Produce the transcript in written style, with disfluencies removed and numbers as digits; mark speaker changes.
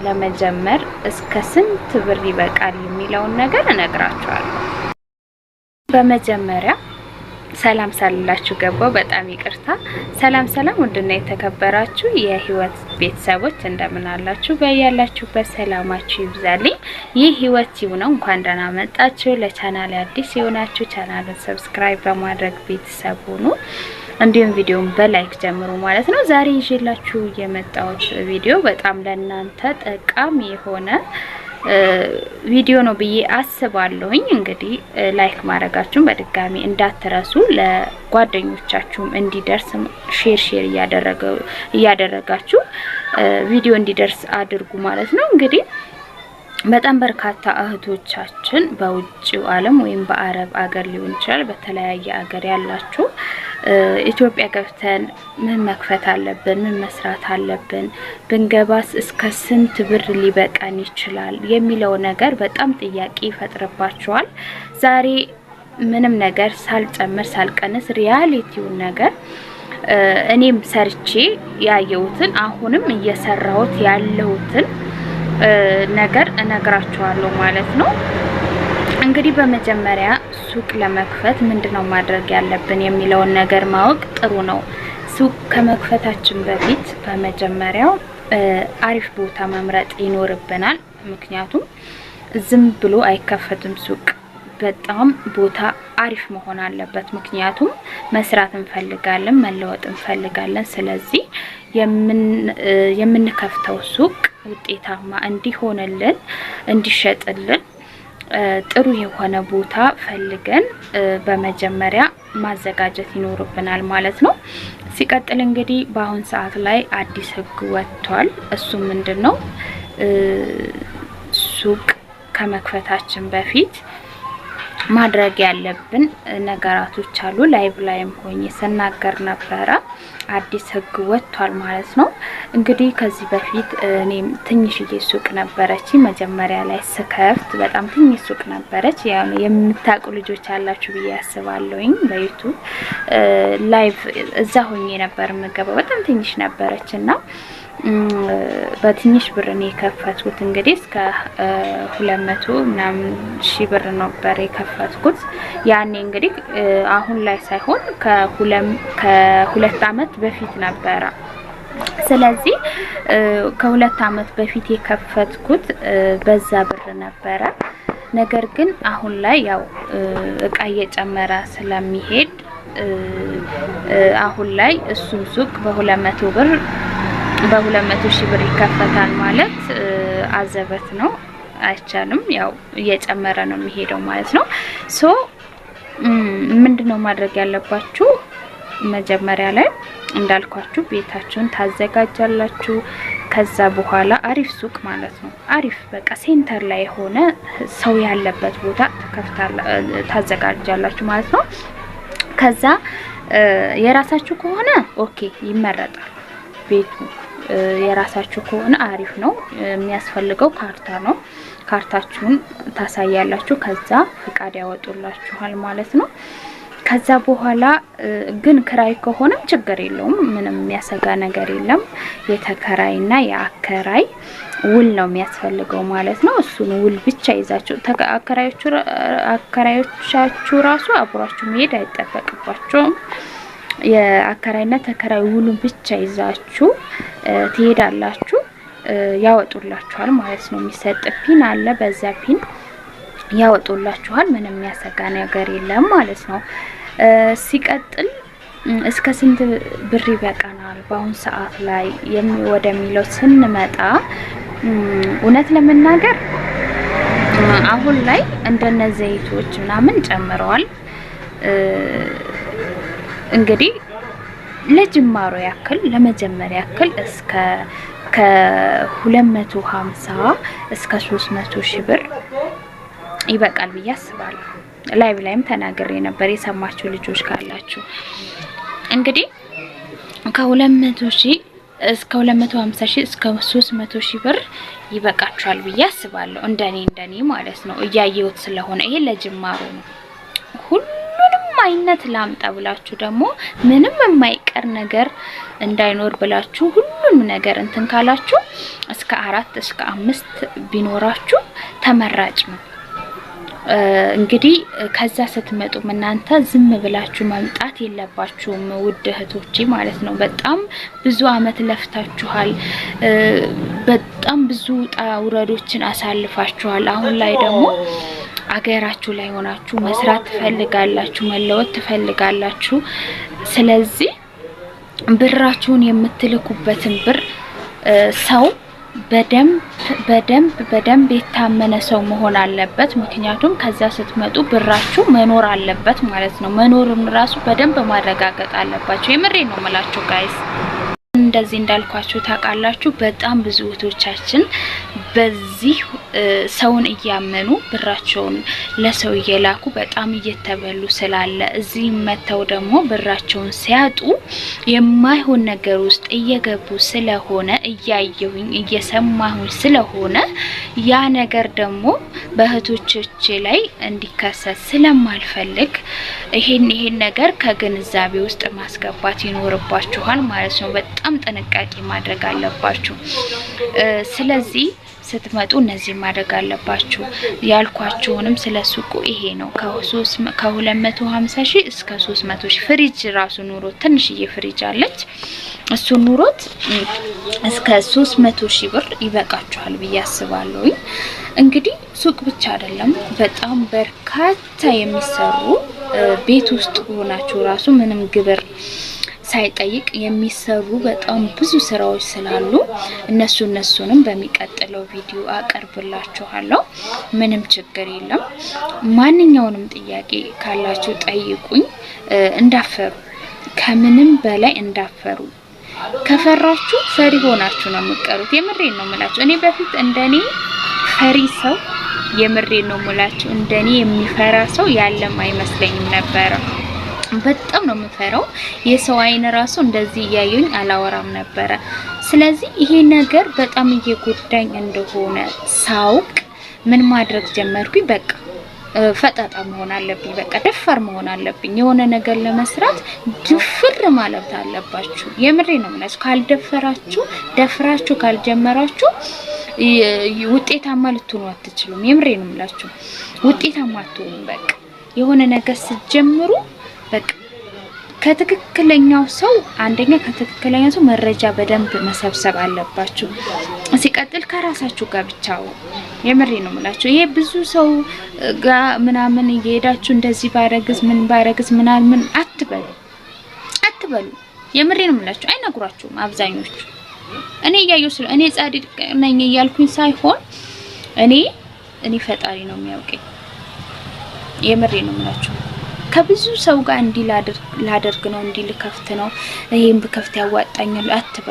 Speaker 1: ለመጀመር እስከ ስንት ብር ይበቃል የሚለውን ነገር እነግራችኋለሁ። በመጀመሪያ ሰላም ሳልላችሁ ገባው፣ በጣም ይቅርታ። ሰላም ውድና የተከበራችሁ የህይወት ቤተሰቦች እንደምን አላችሁ? በያላችሁበት ሰላማችሁ ይብዛልኝ። ይህ ህይወት ነው። እንኳን ደህና መጣችሁ። ለቻናሌ አዲስ የሆናችሁ ቻናሉን ሰብስክራይብ በማድረግ ቤተሰብ ሁኑ። እንዲሁም ቪዲዮን በላይክ ጀምሩ ማለት ነው። ዛሬ ይዤላችሁ የመጣሁት ቪዲዮ በጣም ለእናንተ ጠቃሚ የሆነ ቪዲዮ ነው ብዬ አስባለሁኝ። እንግዲህ ላይክ ማድረጋችሁን በድጋሚ እንዳትረሱ፣ ለጓደኞቻችሁም እንዲደርስ ሼር እያደረጋችሁ ቪዲዮ እንዲደርስ አድርጉ ማለት ነው። እንግዲህ በጣም በርካታ እህቶቻችን በውጭው ዓለም ወይም በአረብ አገር ሊሆን ይችላል፣ በተለያየ አገር ያላችሁ ኢትዮጵያ ገብተን ምን መክፈት አለብን፣ ምን መስራት አለብን፣ ብንገባስ እስከ ስንት ብር ሊበቃን ይችላል የሚለው ነገር በጣም ጥያቄ ይፈጥርባችኋል። ዛሬ ምንም ነገር ሳልጨምር ሳልቀንስ ሪያሊቲውን ነገር እኔም ሰርቼ ያየሁትን አሁንም እየሰራሁት ያለሁትን ነገር እነግራችኋለሁ ማለት ነው። እንግዲህ በመጀመሪያ ሱቅ ለመክፈት ምንድነው ማድረግ ያለብን የሚለውን ነገር ማወቅ ጥሩ ነው። ሱቅ ከመክፈታችን በፊት በመጀመሪያው አሪፍ ቦታ መምረጥ ይኖርብናል። ምክንያቱም ዝም ብሎ አይከፈትም ሱቅ፣ በጣም ቦታ አሪፍ መሆን አለበት። ምክንያቱም መስራት እንፈልጋለን፣ መለወጥ እንፈልጋለን። ስለዚህ የምንከፍተው ሱቅ ውጤታማ እንዲሆንልን እንዲሸጥልን ጥሩ የሆነ ቦታ ፈልገን በመጀመሪያ ማዘጋጀት ይኖርብናል ማለት ነው። ሲቀጥል እንግዲህ በአሁን ሰዓት ላይ አዲስ ህግ ወጥቷል። እሱ ምንድነው? ሱቅ ከመክፈታችን በፊት ማድረግ ያለብን ነገራቶች አሉ። ላይቭ ላይም ሆኜ ስናገር ነበረ። አዲስ ህግ ወጥቷል ማለት ነው። እንግዲህ ከዚህ በፊት እኔም ትንሽዬ ሱቅ ነበረች። መጀመሪያ ላይ ስከፍት በጣም ትንሽ ሱቅ ነበረች። ያው የምታውቁ ልጆች አላችሁ ብዬ አስባለሁኝ። በዩቲዩብ ላይቭ እዛ ሆኜ ነበር የምገባው። በጣም ትንሽ ነበረችና በትንሽ ብር ነው የከፈትኩት። እንግዲህ እስከ 200 ምናምን ሺህ ብር ነበር የከፈትኩት። ያኔ እንግዲህ አሁን ላይ ሳይሆን ከሁለት አመት በፊት ነበረ። ስለዚህ ከሁለት አመት በፊት የከፈትኩት በዛ ብር ነበረ። ነገር ግን አሁን ላይ ያው እቃ እየጨመረ ስለሚሄድ አሁን ላይ እሱን ሱቅ በ200 ብር በ200 ሺህ ብር ይከፈታል ማለት አዘበት ነው። አይቻልም። ያው እየጨመረ ነው የሚሄደው ማለት ነው። ሶ ምንድነው ማድረግ ያለባችሁ? መጀመሪያ ላይ እንዳልኳችሁ ቤታችሁን ታዘጋጃላችሁ። ከዛ በኋላ አሪፍ ሱቅ ማለት ነው፣ አሪፍ በቃ ሴንተር ላይ የሆነ ሰው ያለበት ቦታ ታዘጋጃላችሁ ማለት ነው። ከዛ የራሳችሁ ከሆነ ኦኬ ይመረጣል። ቤቱ የራሳችሁ ከሆነ አሪፍ ነው። የሚያስፈልገው ካርታ ነው። ካርታችሁን ታሳያላችሁ። ከዛ ፍቃድ ያወጡላችኋል ማለት ነው። ከዛ በኋላ ግን ክራይ ከሆነ ችግር የለውም፣ ምንም የሚያሰጋ ነገር የለም። የተከራይና የአከራይ ውል ነው የሚያስፈልገው ማለት ነው። እሱን ውል ብቻ ይዛችሁ አከራዮቻችሁ ራሱ አብሯችሁ መሄድ አይጠበቅባችሁም። የአከራይና ተከራይ ውሉን ብቻ ይዛችሁ ትሄዳላችሁ። ያወጡላችኋል ማለት ነው። የሚሰጥ ፒን አለ፣ በዛ ፒን ያወጡላችኋል። ምንም የሚያሰጋ ነገር የለም ማለት ነው። ሲቀጥል እስከ ስንት ብር ይበቃናል በአሁን ሰዓት ላይ ወደሚለው ስንመጣ እውነት ለመናገር አሁን ላይ እንደነ ዘይቶች ምናምን ጨምረዋል። እንግዲህ ለጅማሮ ያክል ለመጀመሪያ ያክል እስከ ከ250 እስከ 300 ሺህ ብር ይበቃል ብዬ አስባለሁ። ላይቭ ላይም ተናግሬ ነበር፣ የሰማችሁ ልጆች ካላችሁ እንግዲህ ከ200 ሺህ እስከ 250 ሺህ እስከ 300 ሺህ ብር ይበቃችኋል ብዬ አስባለሁ። እንደኔ ማለት ነው፣ እያየሁት ስለሆነ ይሄ ለጅማሮ ነው። ሁሉንም አይነት ላምጣ ብላችሁ ደግሞ ምንም የማይቀር ነገር እንዳይኖር ብላችሁ ሁሉም ነገር እንትን ካላችሁ እስከ 4 እስከ 5 ቢኖራችሁ ተመራጭ ነው። እንግዲህ ከዛ ስትመጡ እናንተ ዝም ብላችሁ መምጣት የለባችሁም ውድ እህቶቼ ማለት ነው። በጣም ብዙ አመት ለፍታችኋል። በጣም ብዙ ውረዶችን አሳልፋችኋል። አሁን ላይ ደግሞ አገራችሁ ላይ ሆናችሁ መስራት ትፈልጋላችሁ፣ መለወጥ ትፈልጋላችሁ። ስለዚህ ብራችሁን የምትልኩበትን ብር ሰው በደንብ የታመነ ሰው መሆን አለበት። ምክንያቱም ከዛ ስትመጡ ብራችሁ መኖር አለበት ማለት ነው። መኖርም ራሱ በደንብ ማረጋገጥ አለባችሁ። የምሬ ነው የምላችሁ ጋይስ። እንደዚህ እንዳልኳችሁ ታውቃላችሁ። በጣም ብዙ እህቶቻችን በዚህ ሰውን እያመኑ ብራቸውን ለሰው እየላኩ በጣም እየተበሉ ስላለ እዚህ መተው ደግሞ ብራቸውን ሲያጡ የማይሆን ነገር ውስጥ እየገቡ ስለሆነ እያየሁኝ እየሰማሁኝ ስለሆነ ያ ነገር ደግሞ በእህቶቼ ላይ እንዲከሰት ስለማልፈልግ ይሄን ነገር ከግንዛቤ ውስጥ ማስገባት ይኖርባችኋል ማለት ነው። በጣም ጥንቃቄ ማድረግ አለባችሁ። ስለዚህ ስትመጡ እነዚህ ማድረግ አለባችሁ። ያልኳችሁንም ስለሱቁ ይሄ ነው። ከ250 ሺህ እስከ 300 ሺህ ፍሪጅ ራሱ ኑሮት ትንሽዬ ፍሪጅ አለች። እሱ ኑሮት እስከ 300 ሺህ ብር ይበቃችኋል ብዬ አስባለሁ። እንግዲህ ሱቅ ብቻ አይደለም፣ በጣም በርካታ የሚሰሩ ቤት ውስጥ ሆናችሁ ራሱ ምንም ግብር ሳይጠይቅ የሚሰሩ በጣም ብዙ ስራዎች ስላሉ እነሱንም በሚቀጥለው ቪዲዮ አቀርብላችኋለሁ። ምንም ችግር የለም። ማንኛውንም ጥያቄ ካላችሁ ጠይቁኝ። እንዳፈሩ ከምንም በላይ እንዳፈሩ። ከፈራችሁ ፈሪ ሆናችሁ ነው የምትቀሩት። የምሬን ነው የምላችሁ። እኔ በፊት እንደኔ ፈሪ ሰው የምሬን ነው የምላችሁ እንደኔ የሚፈራ ሰው ያለም አይመስለኝም ነበር። በጣም ነው የምፈራው። የሰው አይን ራሱ እንደዚህ ያዩኝ አላወራም ነበር። ስለዚህ ይሄ ነገር በጣም እየጎዳኝ እንደሆነ ሳውቅ ምን ማድረግ ጀመርኩኝ? በቃ ፈጣጣ መሆን አለብኝ። በቃ ደፋር መሆን አለብኝ። የሆነ ነገር ለመስራት ድፍር ማለት አለባችሁ። የምሬ ነው ማለት ካልደፈራችሁ ደፍራችሁ ካልጀመራችሁ ውጤታማ ልትሆኑ አትችሉም። የምሬ ነው ማለት ውጤታማ አትሆኑም። በቃ የሆነ ነገር ስትጀምሩ በቃ ከትክክለኛው ሰው ከትክክለኛው ሰው መረጃ በደንብ መሰብሰብ አለባችሁ። ሲቀጥል ከራሳችሁ ጋር ብቻው የምሬ ነው የምላችሁ። ይሄ ብዙ ሰው ጋር ምናምን እየሄዳችሁ እንደዚህ ባረግዝ ምናምን አትበሉ። የምሬ ነው የምላችሁ። አይነግሯችሁም አብዛኞቹ። እኔ እያየሁ እኔ ጻድቅ ነኝ እያልኩኝ ሳይሆን እኔ ፈጣሪ ነው የሚያውቀኝ። የምሬ ነው የምላችሁ። ከብዙ ሰው ጋር እንዲ ላደርግ ነው እንዲ ልከፍት ነው ይሄን በከፍት ያዋጣኛል አትበሉ።